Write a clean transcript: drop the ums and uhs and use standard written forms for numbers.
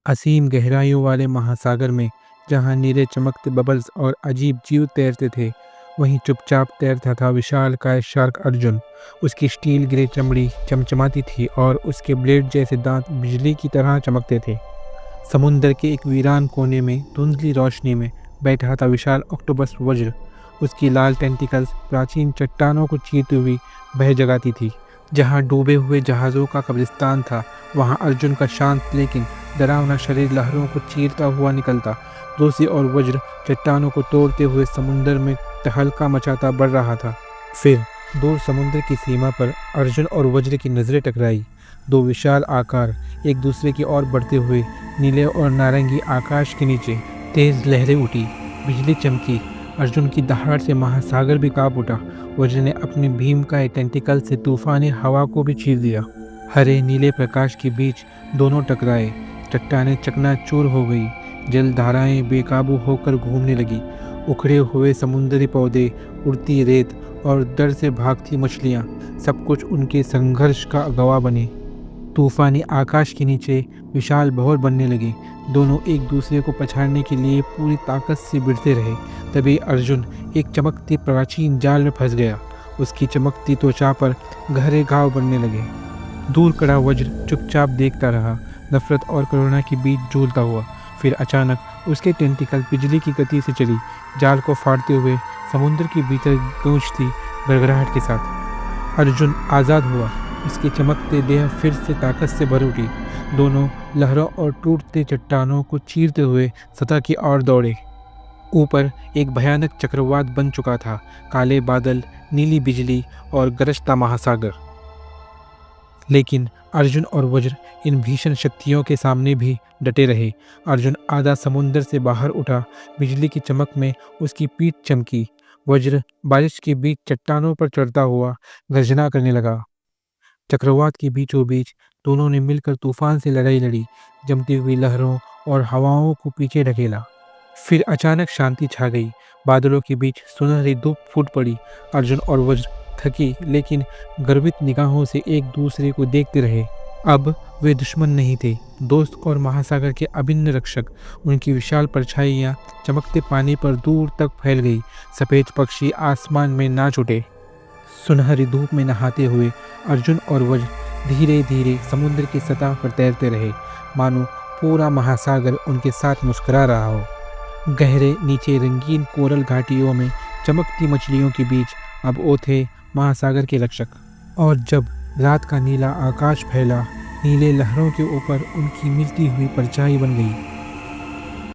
असीम गहराइयों वाले महासागर में जहाँ नीले चमकते बबल्स और अजीब जीव तैरते थे, वहीं चुपचाप तैरता था विशालकाय शार्क अर्जुन। उसकी स्टील ग्रे चमड़ी चमचमाती थी और उसके ब्लेड जैसे दांत बिजली की तरह चमकते थे। समुंदर के एक वीरान कोने में धुंधली रोशनी में बैठा था विशाल ऑक्टोपस वज्र। उसकी लाल टेंटिकल्स प्राचीन चट्टानों को चीरती हुई बह जगाती थी। जहाँ डूबे हुए जहाज़ों का कब्रिस्तान था, वहाँ अर्जुन का शांत लेकिन डरावना शरीर लहरों को चीरता हुआ निकलता। दूसरी ओर वज्र चट्टानों को तोड़ते हुए समुंदर में तहलका मचाता बढ़ रहा था। फिर दूर समुद्र की सीमा पर अर्जुन और वज्र की नज़रें टकराई। दो विशाल आकार एक दूसरे की ओर बढ़ते हुए नीले और नारंगी आकाश के नीचे तेज लहरें उठी, बिजली चमकी। अर्जुन की दहाड़ से महासागर भी कांप उठा। वज्र ने अपने भीम का टेंटिकल से तूफानी हवा को भी चीर दिया। हरे नीले प्रकाश के बीच दोनों टकराए। चट्टानें चकनाचूर हो गई, जल धाराएं बेकाबू होकर घूमने लगी। उखड़े हुए समुद्री पौधे, उड़ती रेत और डर से भागती मछलियाँ, सब कुछ उनके संघर्ष का गवाह बने। तूफानी आकाश के नीचे विशाल भंवर बनने लगे। दोनों एक दूसरे को पछाड़ने के लिए पूरी ताकत से भिड़ते रहे। तभी अर्जुन एक चमकते प्राचीन जाल में फंस गया। उसकी चमकती त्वचा पर गहरे घाव बनने लगे। दूर खड़ा वज्र चुपचाप देखता रहा, नफरत और करुणा के बीच झूलता हुआ। फिर अचानक उसके टेंटिकल बिजली की गति से चली, जाल को फाड़ते हुए समुद्र के भीतर गूंजती गड़गड़ाहट के साथ। अर्जुन आज़ाद हुआ। उसके चमकते देह फिर से ताकत से भर उठी। दोनों लहरों और टूटते चट्टानों को चीरते हुए सतह की ओर दौड़े। ऊपर एक भयानक चक्रवात बन चुका था, काले बादल, नीली बिजली और गरजता महासागर। लेकिन अर्जुन और वज्र इन भीषण शक्तियों के सामने भी डटे रहे। अर्जुन आधा समुंदर से बाहर उठा, बिजली की चमक में उसकी पीठ चमकी। वज्र बारिश के बीच चट्टानों पर चढ़ता हुआ गर्जना करने लगा। चक्रवात के बीचों बीच दोनों ने मिलकर तूफान से लड़ाई लड़ी, जमती हुई लहरों और हवाओं को पीछे ढकेला। फिर अचानक शांति छा गई। बादलों के बीच सुनहरी धूप फूट पड़ी। अर्जुन और वज्र थकी लेकिन गर्वित निगाहों से एक दूसरे को देखते रहे। अब वे दुश्मन नहीं थे, दोस्त और महासागर के अभिन्न रक्षक। उनकी विशाल परछाइयाँ चमकते पानी पर दूर तक फैल गई। सफ़ेद पक्षी आसमान में नाच उठे। सुनहरी धूप में नहाते हुए अर्जुन और वज्र धीरे धीरे समुद्र की सतह पर तैरते रहे, मानो पूरा महासागर उनके साथ मुस्कुरा रहा हो। गहरे नीचे रंगीन कोरल घाटियों में चमकती मछलियों के बीच अब वो थे महासागर के रक्षक। और जब रात का नीला आकाश फैला, नीले लहरों के ऊपर उनकी मिलती हुई परछाई बन गई।